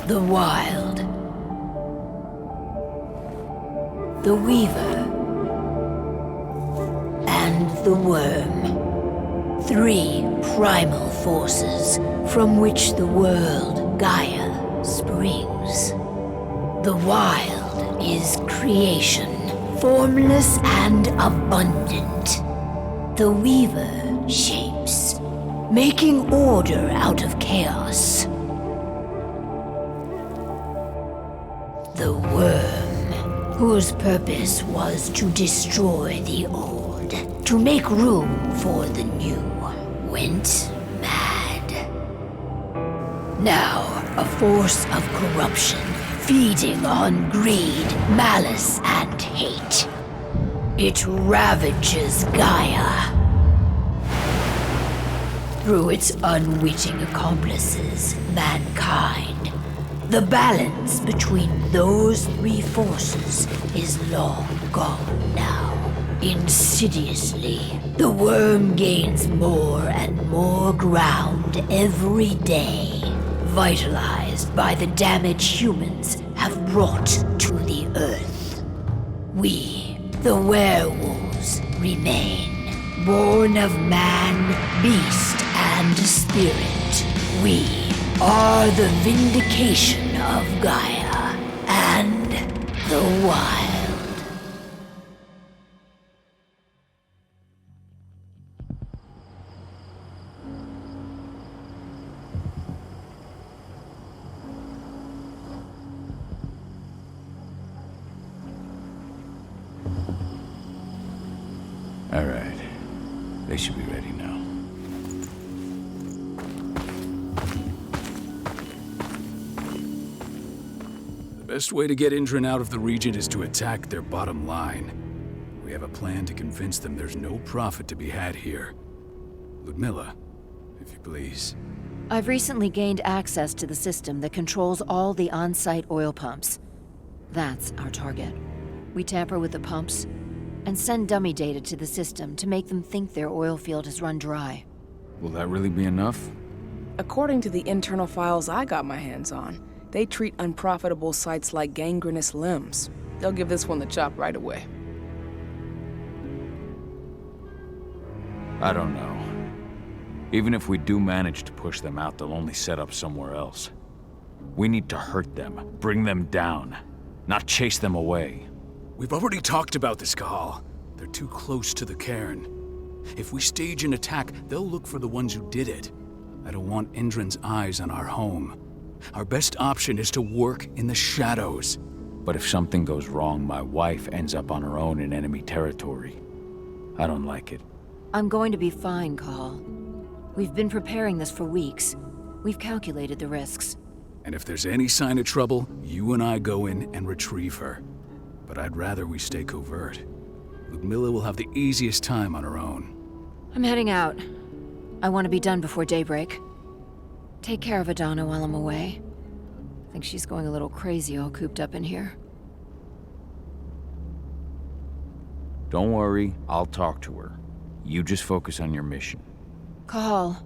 The Wild. The Weaver. And the Worm. 3 primal forces from which the world Gaia springs. The Wild is creation, formless and abundant. The Weaver shapes, making order out of chaos. The Worm, whose purpose was to destroy the old, to make room for the new, went mad. Now, a force of corruption, feeding on greed, malice, and hate. It ravages Gaia. Through its unwitting accomplices, mankind, the balance between those 3 forces is long gone now. Insidiously, the Worm gains more and more ground every day, vitalized by the damage humans have brought to the Earth. We, the werewolves, remain, born of man, beast, and spirit. We are the vindication of Gaia and the Wild. All right. They should be ready now. The best way to get Indran out of the region is to attack their bottom line. We have a plan to convince them there's no profit to be had here. Ludmilla, if you please. I've recently gained access to the system that controls all the on-site oil pumps. That's our target. We tamper with the pumps and send dummy data to the system to make them think their oil field has run dry. Will that really be enough? According to the internal files I got my hands on, they treat unprofitable sites like gangrenous limbs. They'll give this one the chop right away. I don't know. Even if we do manage to push them out, they'll only set up somewhere else. We need to hurt them, bring them down, not chase them away. We've already talked about this, Cahal. They're too close to the cairn. If we stage an attack, they'll look for the ones who did it. I don't want Indran's eyes on our home. Our best option is to work in the shadows. But if something goes wrong, my wife ends up on her own in enemy territory. I don't like it. I'm going to be fine, Cahal. We've been preparing this for weeks. We've calculated the risks. And if there's any sign of trouble, you and I go in and retrieve her. But I'd rather we stay covert. Ludmilla will have the easiest time on her own. I'm heading out. I want to be done before daybreak. Take care of Adana while I'm away. I think she's going a little crazy all cooped up in here. Don't worry, I'll talk to her. You just focus on your mission. Cahal,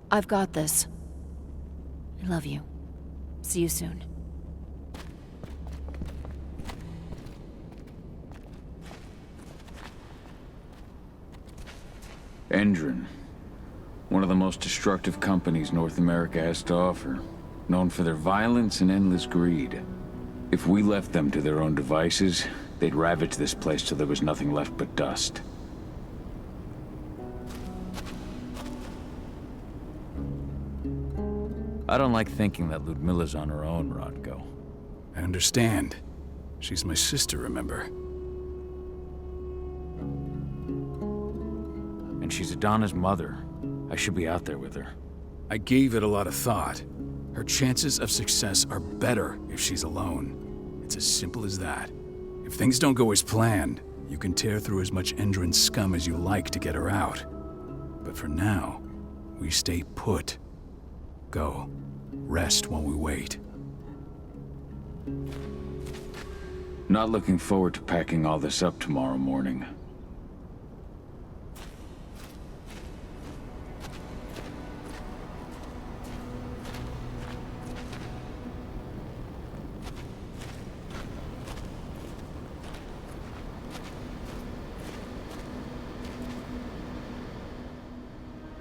I've got this. I love you. See you soon. Endron. One of the most destructive companies North America has to offer. Known for their violence and endless greed. If we left them to their own devices, they'd ravage this place till there was nothing left but dust. I don't like thinking that Ludmilla's on her own, Rodko. I understand. She's my sister, remember? And she's Adana's mother. I should be out there with her. I gave it a lot of thought. Her chances of success are better if she's alone. It's as simple as that. If things don't go as planned, you can tear through as much Endron scum as you like to get her out. But for now, we stay put. Go. Rest while we wait. Not looking forward to packing all this up tomorrow morning.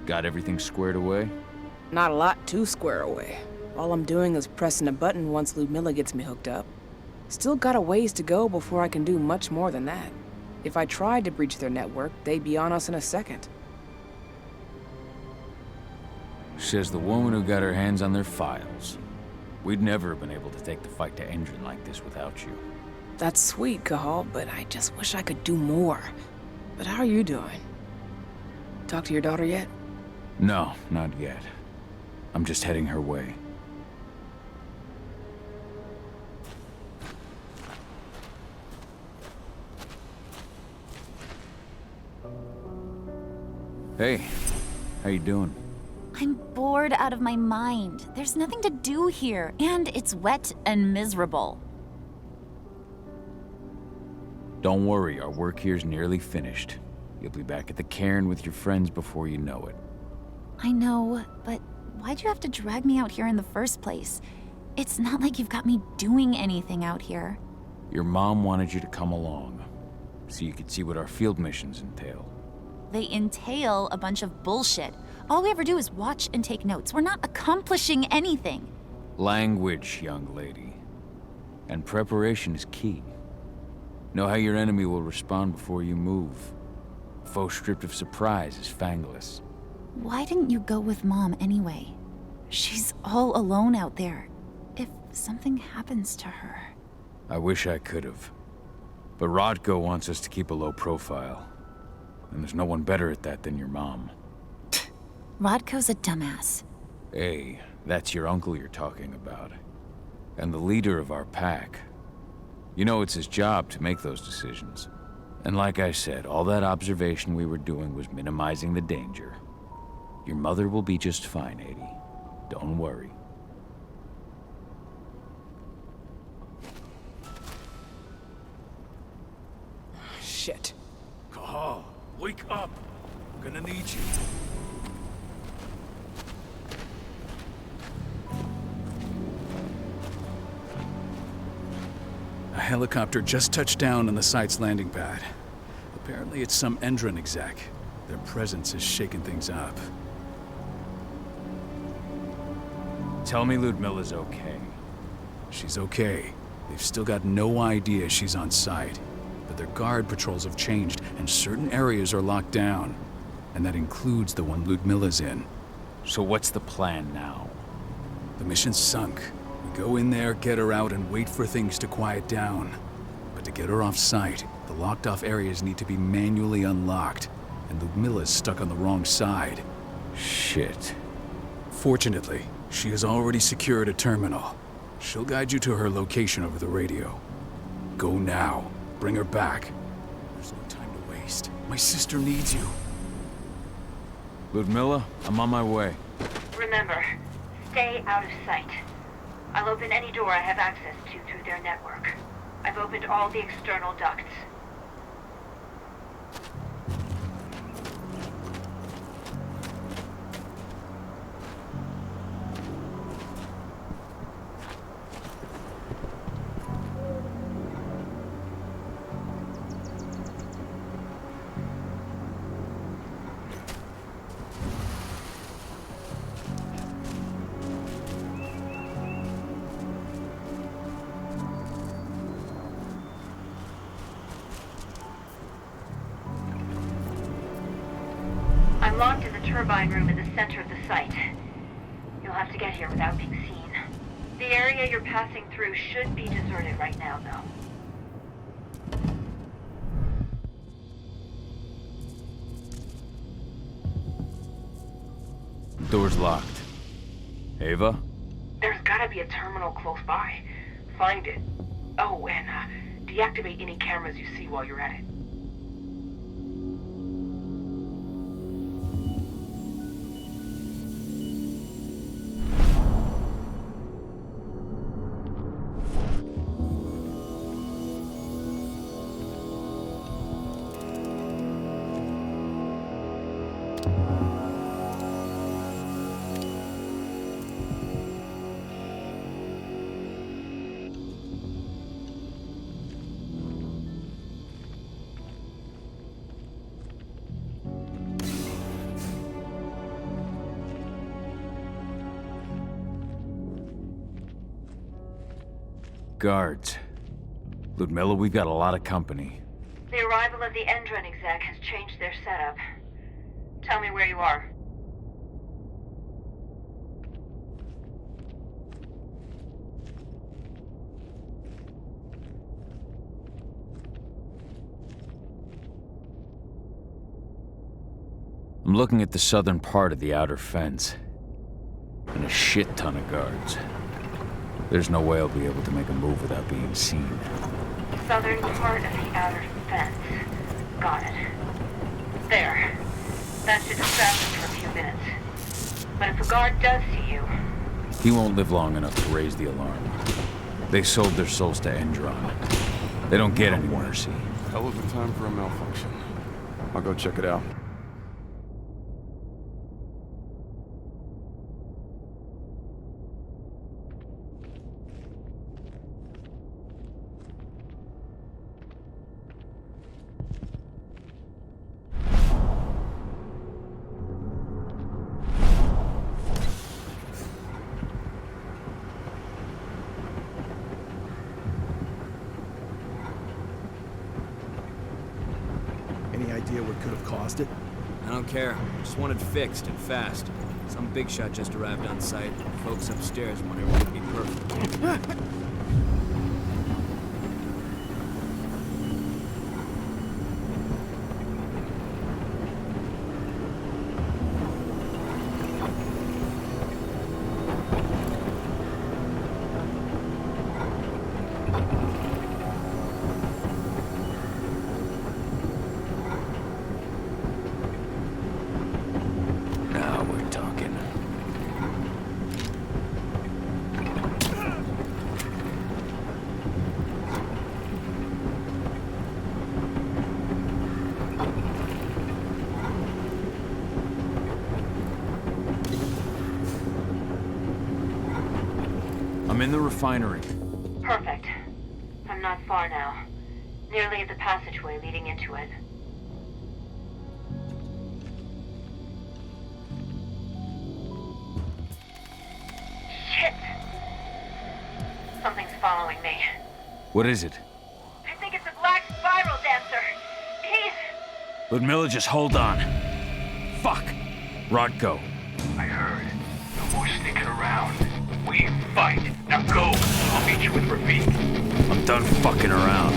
Got everything squared away? Not a lot to square away. All I'm doing is pressing a button once Ludmilla gets me hooked up. Still got a ways to go before I can do much more than that. If I tried to breach their network, they'd be on us in a second. Says the woman who got her hands on their files. We'd never have been able to take the fight to Endron like this without you. That's sweet, Cahal, but I just wish I could do more. But how are you doing? Talk to your daughter yet? No, not yet. I'm just heading her way. Hey, how you doing? I'm bored out of my mind. There's nothing to do here, and it's wet and miserable. Don't worry, our work here's nearly finished. You'll be back at the cairn with your friends before you know it. I know, but why'd you have to drag me out here in the first place? It's not like you've got me doing anything out here. Your mom wanted you to come along, so you could see what our field missions entail. They entail a bunch of bullshit. All we ever do is watch and take notes. We're not accomplishing anything. Language, young lady. And preparation is key. Know how your enemy will respond before you move. Foe stripped of surprise is fangless. Why didn't you go with Mom anyway? She's all alone out there. If something happens to her... I wish I could have. But Rodko wants us to keep a low profile. And there's no one better at that than your mom. Rodko's a dumbass. Hey, that's your uncle you're talking about. And the leader of our pack. You know it's his job to make those decisions. And like I said, all that observation we were doing was minimizing the danger. Your mother will be just fine, Eddie. Don't worry. Shit. Cahal, wake up! I'm gonna need you. A helicopter just touched down on the site's landing pad. Apparently it's some Endron exec. Their presence is shaking things up. Tell me Ludmilla's okay. She's okay. They've still got no idea she's on site. But their guard patrols have changed, and certain areas are locked down. And that includes the one Ludmilla's in. So what's the plan now? The mission's sunk. We go in there, get her out, and wait for things to quiet down. But to get her off site, the locked-off areas need to be manually unlocked. And Ludmilla's stuck on the wrong side. Shit. Fortunately, she has already secured a terminal. She'll guide you to her location over the radio. Go now. Bring her back. There's no time to waste. My sister needs you. Ludmilla, I'm on my way. Remember, stay out of sight. I'll open any door I have access to through their network. I've opened all the external ducts. I'm locked in the turbine room in the center of the site. You'll have to get here without being seen. The area you're passing through should be deserted right now, though. Door's locked. Ava? There's gotta be a terminal close by. Find it. Oh, and deactivate any cameras you see while you're at it. Guards. Ludmilla, we've got a lot of company. The arrival of the Endron exec has changed their setup. Tell me where you are. I'm looking at the southern part of the outer fence. And a shit ton of guards. There's no way I'll be able to make a move without being seen. Southern part of the outer fence. Got it. There. That should distract them for a few minutes. But if a guard does see you... He won't live long enough to raise the alarm. They sold their souls to Endron. They don't get any mercy. Hell of a time for a malfunction. I'll go check it out. Any idea what could have caused it? I don't care. Just want it fixed and fast. Some big shot just arrived on site. Folks upstairs want everything to be perfect. Now we're talking. I'm in the refinery. Perfect. I'm not far now. Nearly at the passageway leading into it. following me. What is it? I think it's a black spiral dancer. He's... Ludmilla, just hold on. Fuck! Rodko. I heard. No more sneaking around. We fight. Now go. I'll meet you with Rafik. I'm done fucking around.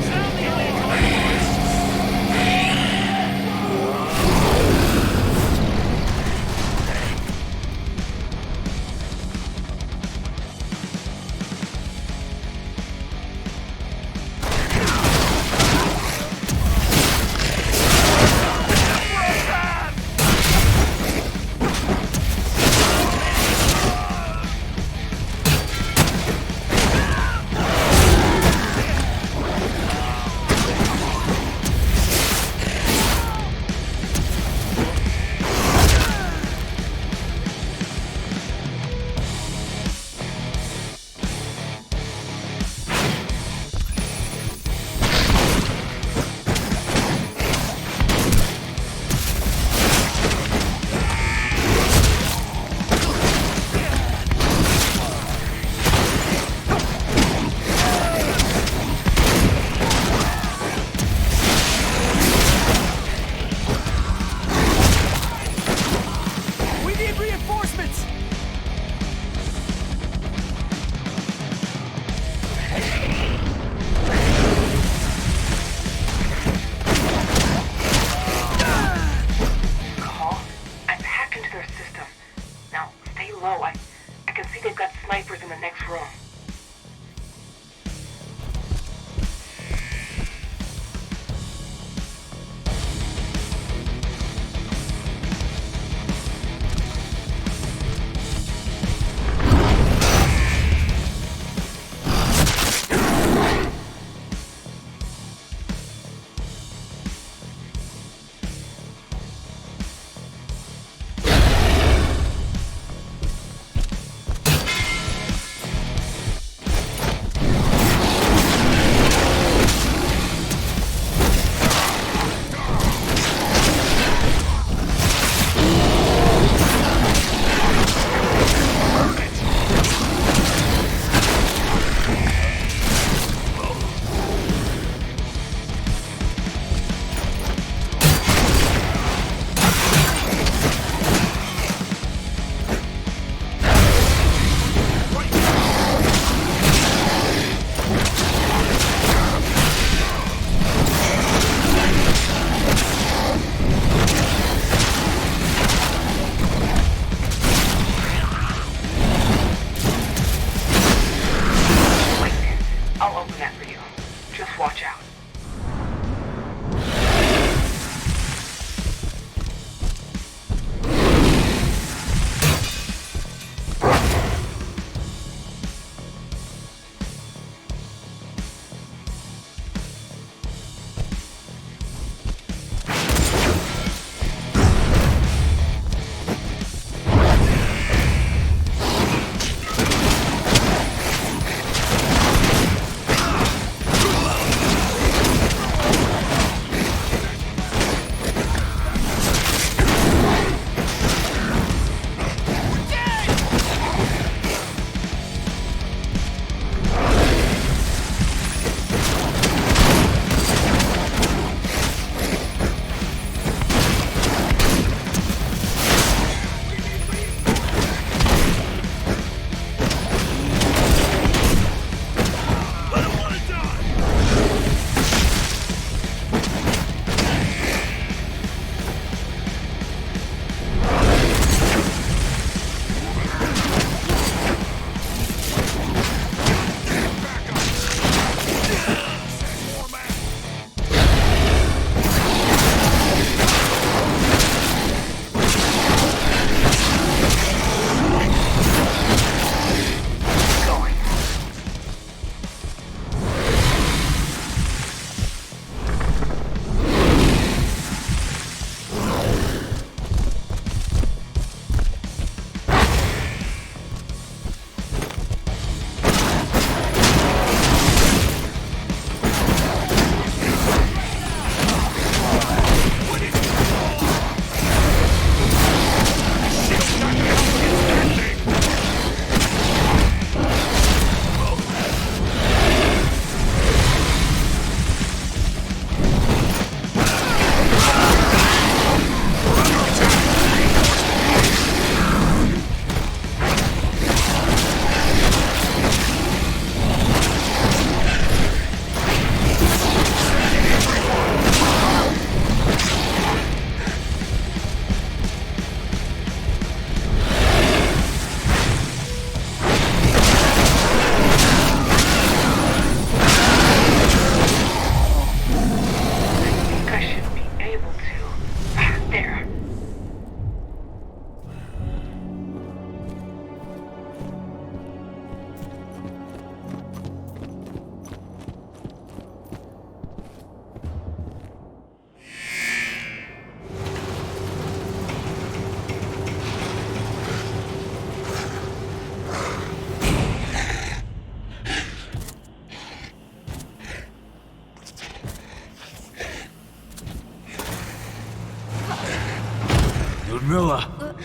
Ludmilla!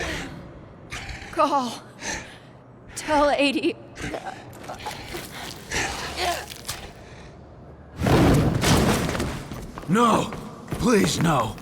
Call. Tell 80. No! Please, no!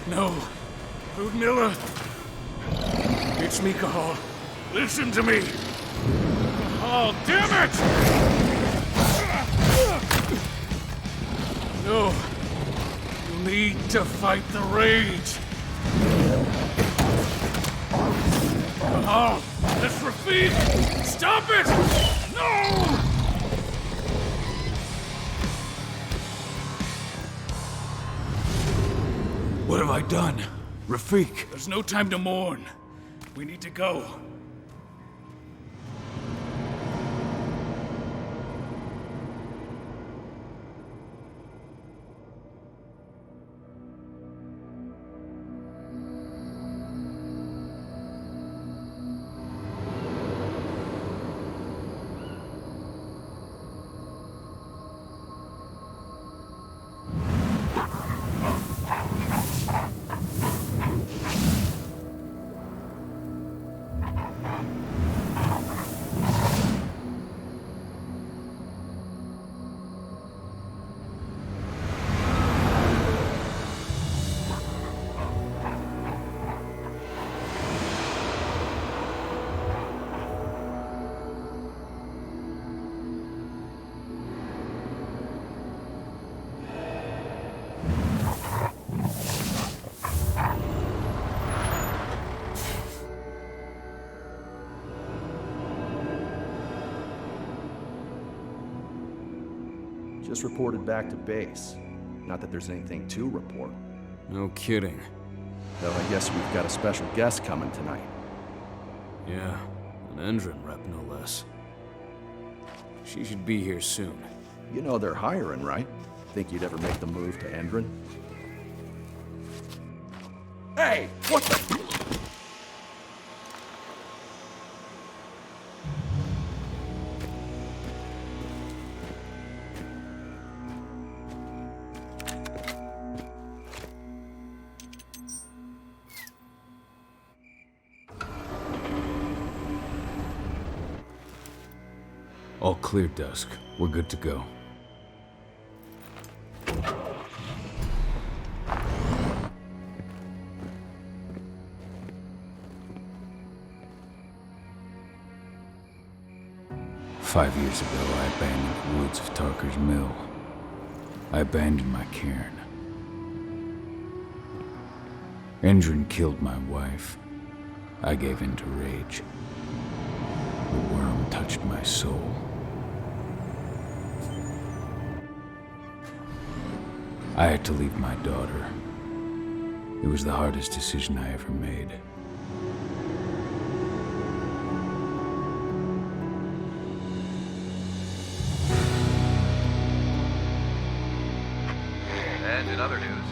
No. Ludmilla. It's me, Cahal. Listen to me. Cahal, damn it! No. You need to fight the rage. Cahal, that's Rafik! Stop it! No! What have I done? Rafik! There's no time to mourn. We need to go. Just reported back to base. Not that there's anything to report. No kidding. Though I guess we've got a special guest coming tonight. Yeah, an Endron rep, no less. She should be here soon. You know they're hiring, right? Think you'd ever make the move to Endron? Hey! What the... All clear, Dusk. We're good to go. Five years ago, I abandoned the woods of Tarker's Mill. I abandoned my cairn. Endron killed my wife. I gave in to rage. The worm touched my soul. I had to leave my daughter. It was the hardest decision I ever made. And in other news,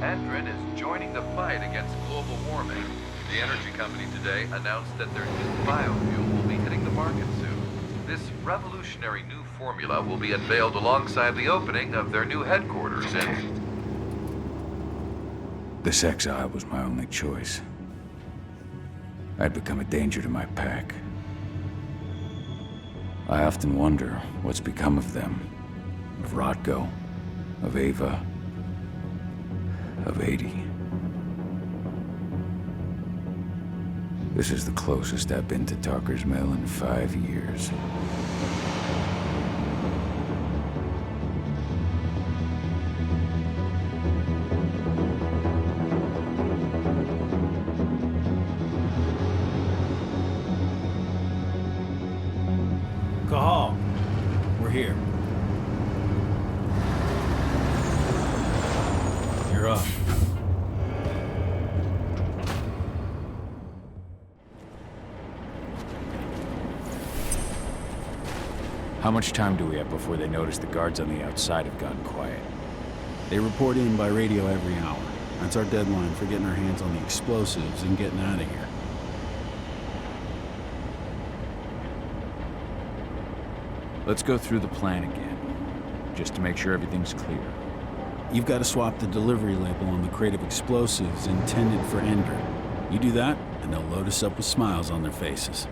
Endron is joining the fight against global warming. The energy company today announced that their new biofuel will be hitting the market soon. This revolutionary new formula will be unveiled alongside the opening of their new headquarters in... This exile was my only choice. I'd become a danger to my pack. I often wonder what's become of them. Of Rotko, of Ava, of 80. This is the closest I've been to Tarker's Mill in 5 years. Cahal, we're here. You're up. How much time do we have before they notice the guards on the outside have gone quiet? They report in by radio every hour. That's our deadline for getting our hands on the explosives and getting out of here. Let's go through the plan again, just to make sure everything's clear. You've got to swap the delivery label on the crate of explosives intended for Endron. You do that, and they'll load us up with smiles on their faces.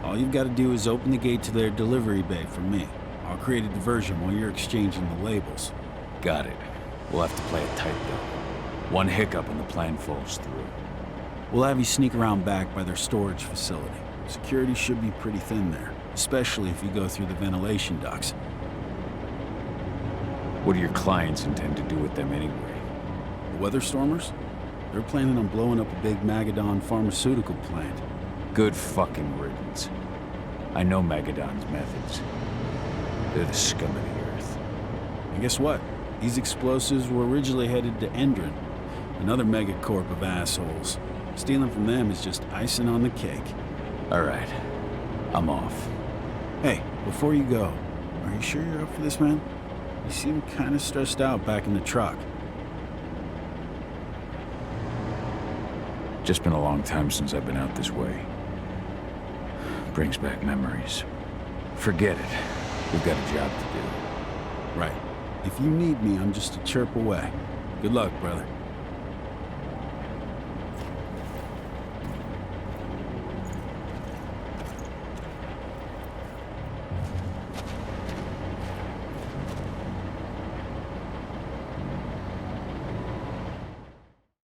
All you've got to do is open the gate to their delivery bay for me. I'll create a diversion while you're exchanging the labels. Got it. We'll have to play it tight, though. One hiccup and the plan falls through. We'll have you sneak around back by their storage facility. Security should be pretty thin there, especially if you go through the ventilation ducts. What do your clients intend to do with them anyway? The Weatherstormers? They're planning on blowing up a big Magadon pharmaceutical plant. Good fucking riddance. I know Magadon's methods. They're the scum of the earth. And guess what? These explosives were originally headed to Endron, another megacorp of assholes. Stealing from them is just icing on the cake. All right. I'm off. Hey, before you go, are you sure you're up for this, man? You seem kind of stressed out back in the truck. Just been a long time since I've been out this way. Brings back memories. Forget it. We've got a job to do. Right. If you need me, I'm just a chirp away. Good luck, brother.